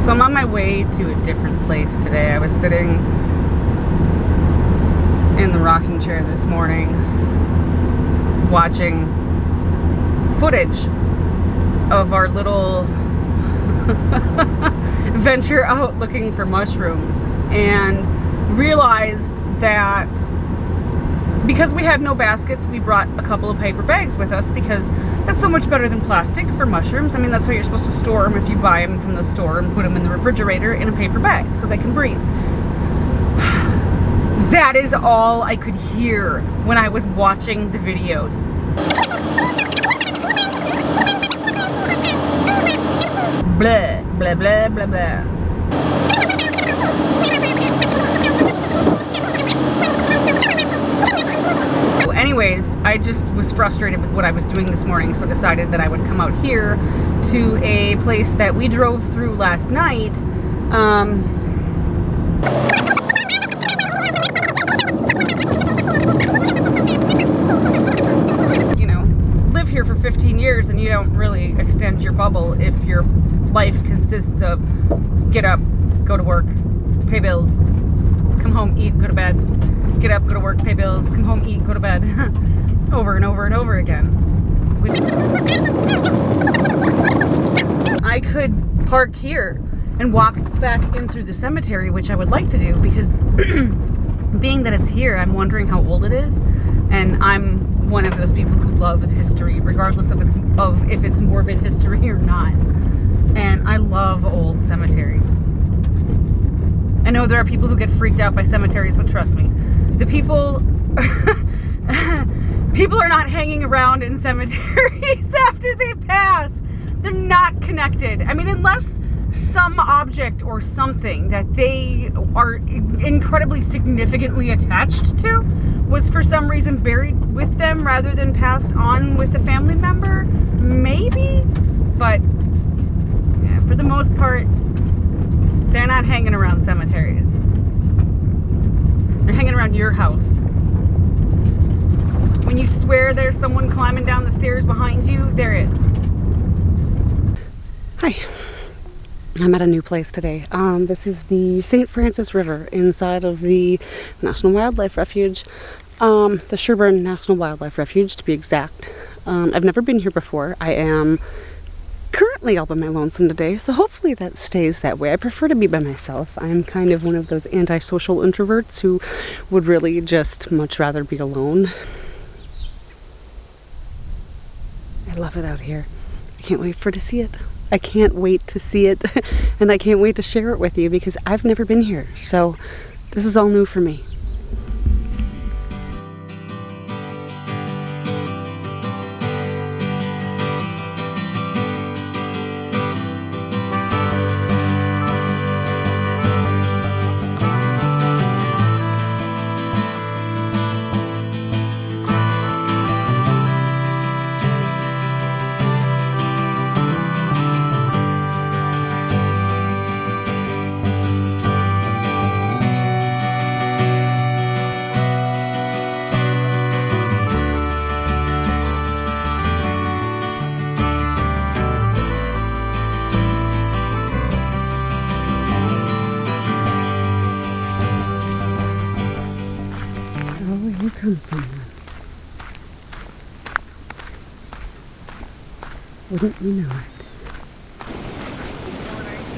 So I'm on my way to a different place today. I was sitting in the rocking chair this morning watching footage of our little venture out looking for mushrooms, and realized that because we had no baskets, we brought a couple of paper bags with us, because that's so much better than plastic for mushrooms. I mean, that's how you're supposed to store them if you buy them from the store and put them in the refrigerator in a paper bag so they can breathe. That is all I could hear when I was watching the videos. Blah, blah, blah, blah, blah. Anyways, I just was frustrated with what I was doing this morning, so decided that I would come out here to a place that we drove through last night. You know, live here for 15 years and you don't really extend your bubble if your life consists of get up, go to work, pay bills, come home, eat, go to bed. Get up, go to work, pay bills, come home, eat, go to bed. Over and over and over again. I could park here and walk back in through the cemetery, which I would like to do, because being that it's here, I'm wondering how old it is. And I'm one of those people who loves history, regardless of if it's morbid history or not. And I love old cemeteries. I know there are people who get freaked out by cemeteries, but trust me, the people are not hanging around in cemeteries after they pass. They're not connected. I mean, unless some object or something that they are incredibly significantly attached to was for some reason buried with them rather than passed on with a family member, maybe. But yeah, for the most part, they're not hanging around cemeteries. They're hanging around your house. When you swear there's someone climbing down the stairs behind you, there is. Hi. I'm at a new place today. This is the St. Francis River inside of the National Wildlife Refuge. The Sherburne National Wildlife Refuge, to be exact. I've never been here before. I am currently all by my lonesome today, so hopefully that stays that way. I prefer to be by myself. I'm kind of one of those antisocial introverts who would really just much rather be alone. I love it out here. I can't wait to see it. I can't wait to see it, and I can't wait to share it with you, because I've never been here, so this is all new for me. Here comes someone. Wouldn't you know it?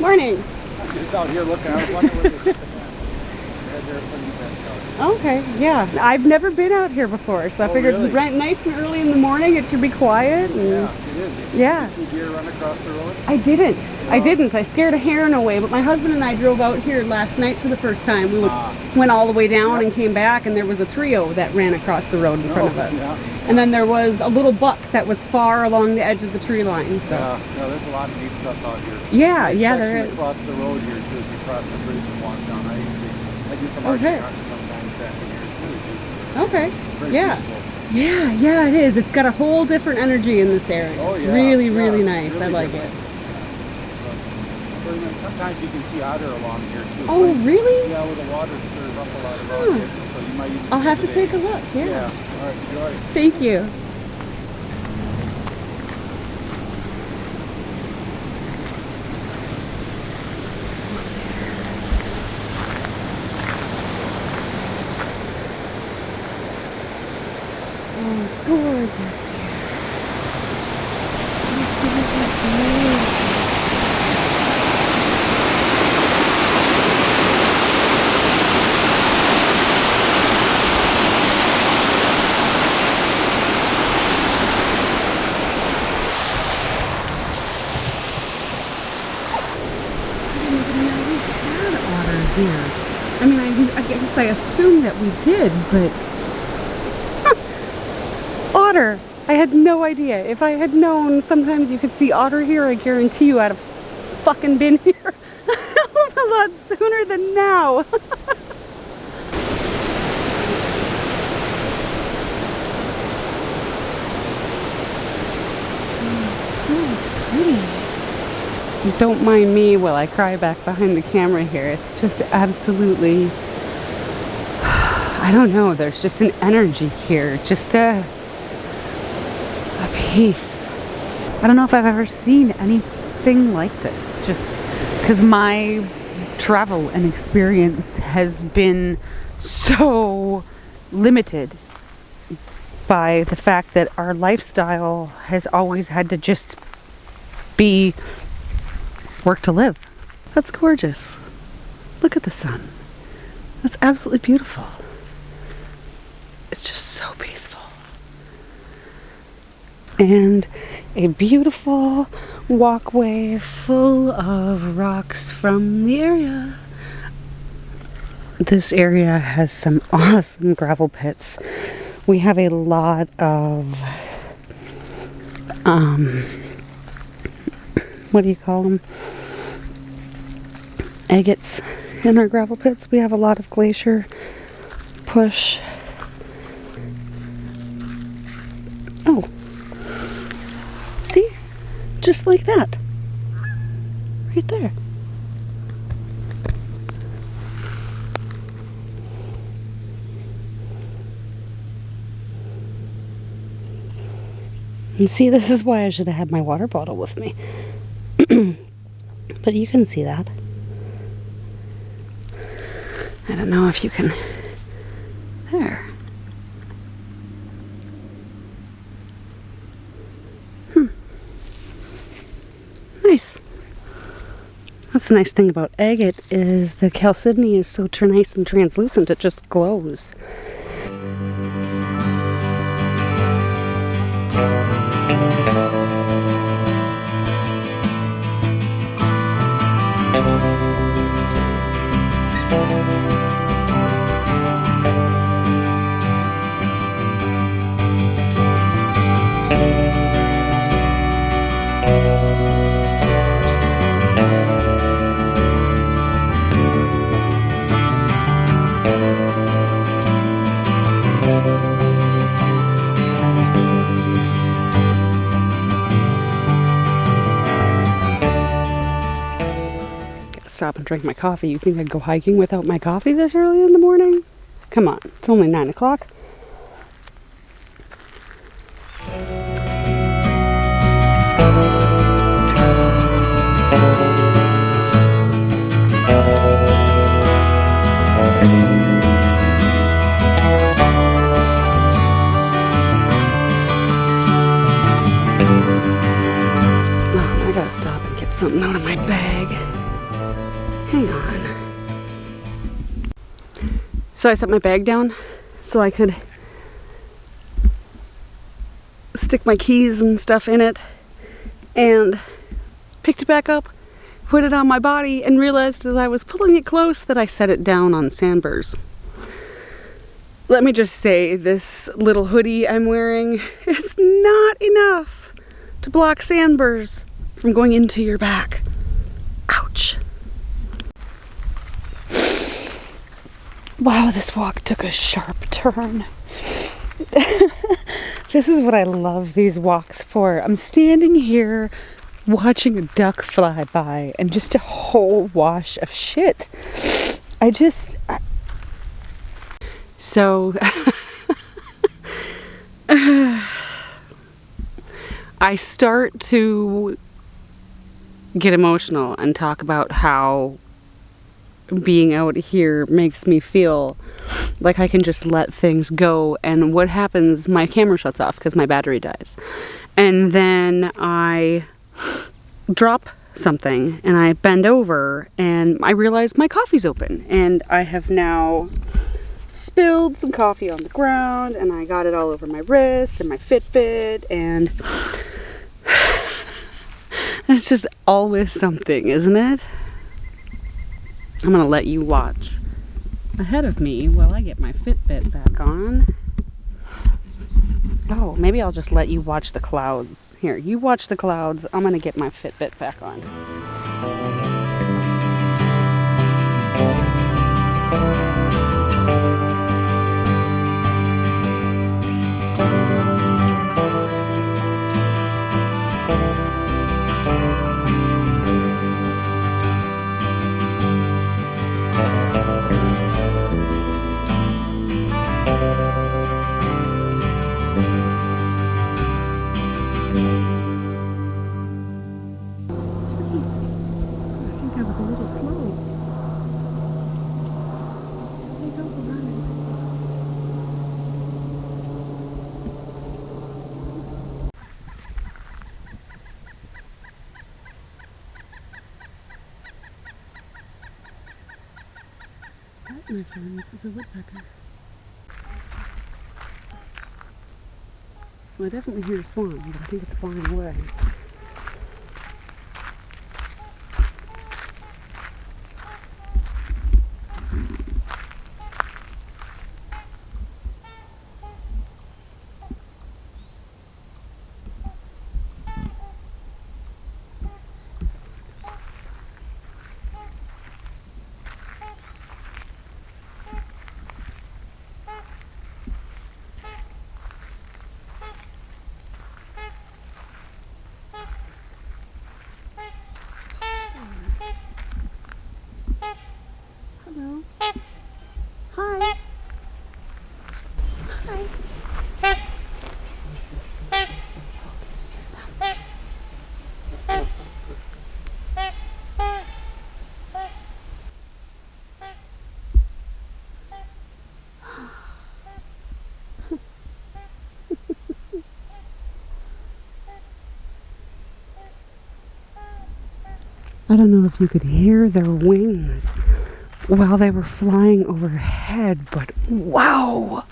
Morning. I'm just out here looking. I was wondering where the there when you went out. Okay, yeah. I've never been out here before, so I figured really? right nice and early in the morning it should be quiet. And Yeah, it is. yeah. Did you deer run across the road? I didn't. I didn't. I scared a heron away, but my husband and I drove out here last night for the first time. We went all the way down and came back, and there was a trio that ran across the road in front of us. Yeah. And then there was a little buck that was far along the edge of the tree line. So. Yeah, no, there's a lot of neat stuff out here. Yeah, yeah, there is. Across the road here too. If you cross the bridge and walk down, I do some archery hunting sometimes back in here too. Okay. Very peaceful. peaceful. Yeah, it is. It's got a whole different energy in this area. Oh, it's yeah, really, really nice. Really I like different. it. Sometimes you can see otter along here too. Oh, really? Yeah, where the water stirs up a lot around the edges, so you might even I'll have to see take a look. Yeah. Yeah. All right, enjoy. Thank you. Oh, it's gorgeous here. Absolutely beautiful. Here. I mean, I guess I assumed that we did, but otter. I had no idea. If I had known sometimes you could see otter here, I guarantee you I'd have fucking been here a lot sooner than now. Oh, it's so pretty. Don't mind me while I cry back behind the camera here. It's just absolutely, I don't know, there's just an energy here, just a peace. I don't know if I've ever seen anything like this, just because my travel and experience has been so limited by the fact that our lifestyle has always had to just be work to live. That's gorgeous. Look at the sun. That's absolutely beautiful. It's just so peaceful. And a beautiful walkway full of rocks from the area. This area has some awesome gravel pits. We have a lot of what do you call them? Agates in our gravel pits. We have a lot of glacier push. Oh, see? Just like that. Right there. And see, this is why I should have had my water bottle with me. But you can see that. I don't know if you can. There. Nice. That's the nice thing about agate is the chalcedony is so nice and translucent, it just glows. Stop and drink my coffee. You think I'd go hiking without my coffee this early in the morning? Come on, it's only 9 o'clock. I gotta stop and get something out of my bag. Hang on. So I set my bag down so I could stick my keys and stuff in it, and picked it back up, put it on my body, and realized as I was pulling it close that I set it down on sandburrs. Let me just say, this little hoodie I'm wearing is not enough to block sandburrs from going into your back. Ouch. Wow, this walk took a sharp turn. This is what I love these walks for. I'm standing here watching a duck fly by and just a whole wash of shit. So I start to get emotional and talk about how being out here makes me feel like I can just let things go, and what happens, my camera shuts off because my battery dies, and then I drop something and I bend over and I realize my coffee's open, and I have now spilled some coffee on the ground, and I got it all over my wrist and my Fitbit, and it's just always something, isn't it? I'm gonna let you watch ahead of me while I get my Fitbit back on. Oh, maybe I'll just let you watch the clouds. Here, you watch the clouds. I'm gonna get my Fitbit back on. That, my friends, is a woodpecker. Well, I definitely hear a swan, but I think it's flying away. Hello. Hi. Hi. I don't know if you could hear their wings while they were flying overhead, but wow!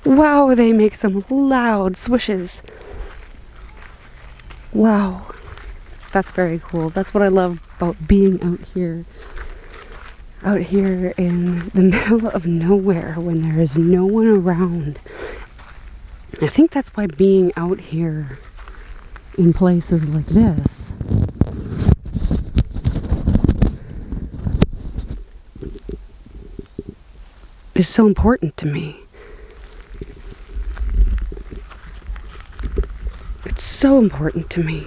Wow, they make some loud swishes. Wow. That's very cool. That's what I love about being out here. Out here in the middle of nowhere when there is no one around. I think that's why being out here in places like this is so important to me. It's so important to me.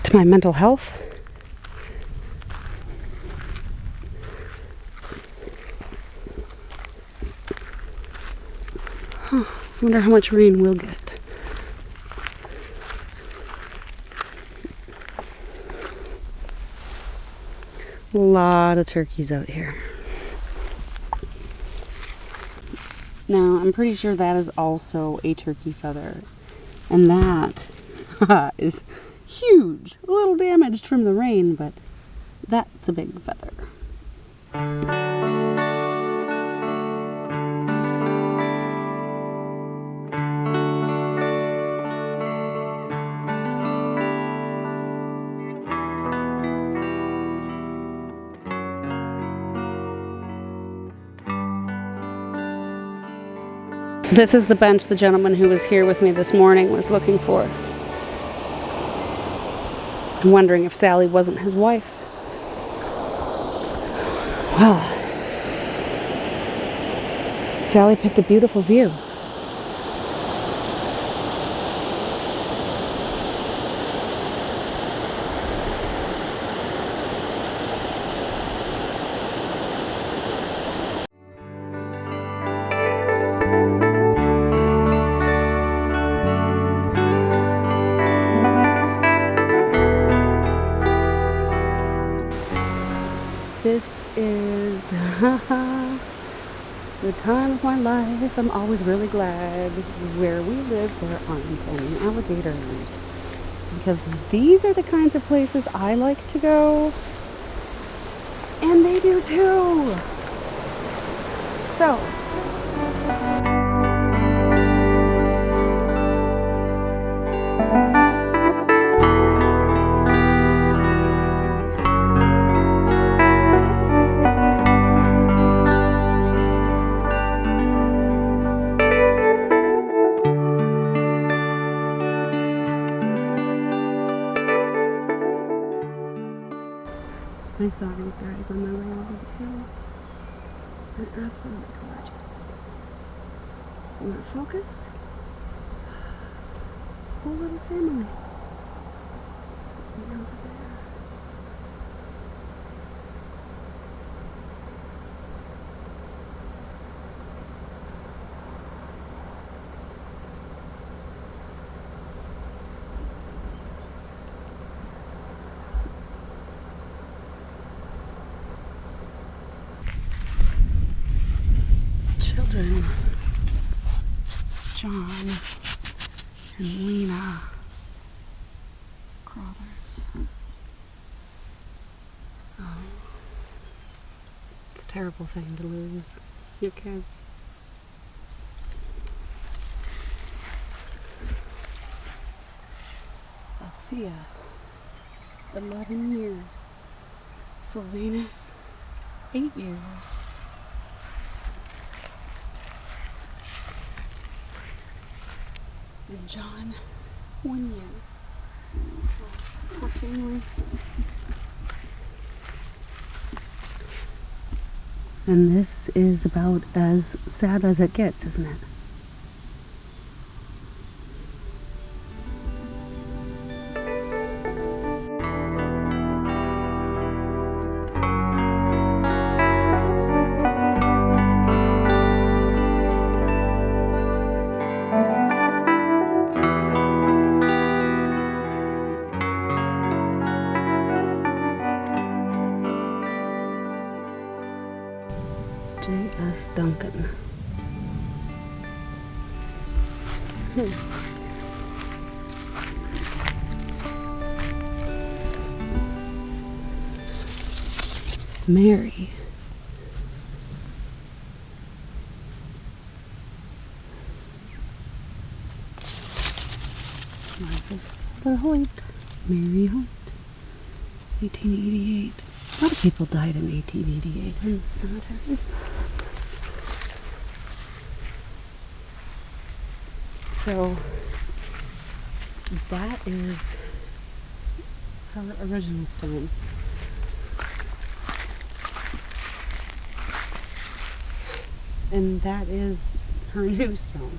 To my mental health. Huh. I wonder how much rain we'll get. A lot of turkeys out here. Now, I'm pretty sure that is also a turkey feather. And that is huge. A little damaged from the rain, but that's a big feather. This is the bench the gentleman who was here with me this morning was looking for. I'm wondering if Sally wasn't his wife. Well, Sally picked a beautiful view. This is the time of my life. I'm always really glad where we live there aren't any alligators, because these are the kinds of places I like to go, and they do too. So I saw these guys on my way over the hill. They're absolutely gorgeous. You want to focus? Whole little family. There's me over there. Children, John and Lena Crothers. Oh, it's a terrible thing to lose your kids. Althea, 11 years. Sylvanus, 8 years. And John, 1 year. Oh, poor family. And this is about as sad as it gets, isn't it? J.S. Duncan. Mary. Martha Scudder Hoyt. Mary Hoyt. 1888. A lot of people died in 1888 in the cemetery. So that is her original stone. And that is her new stone.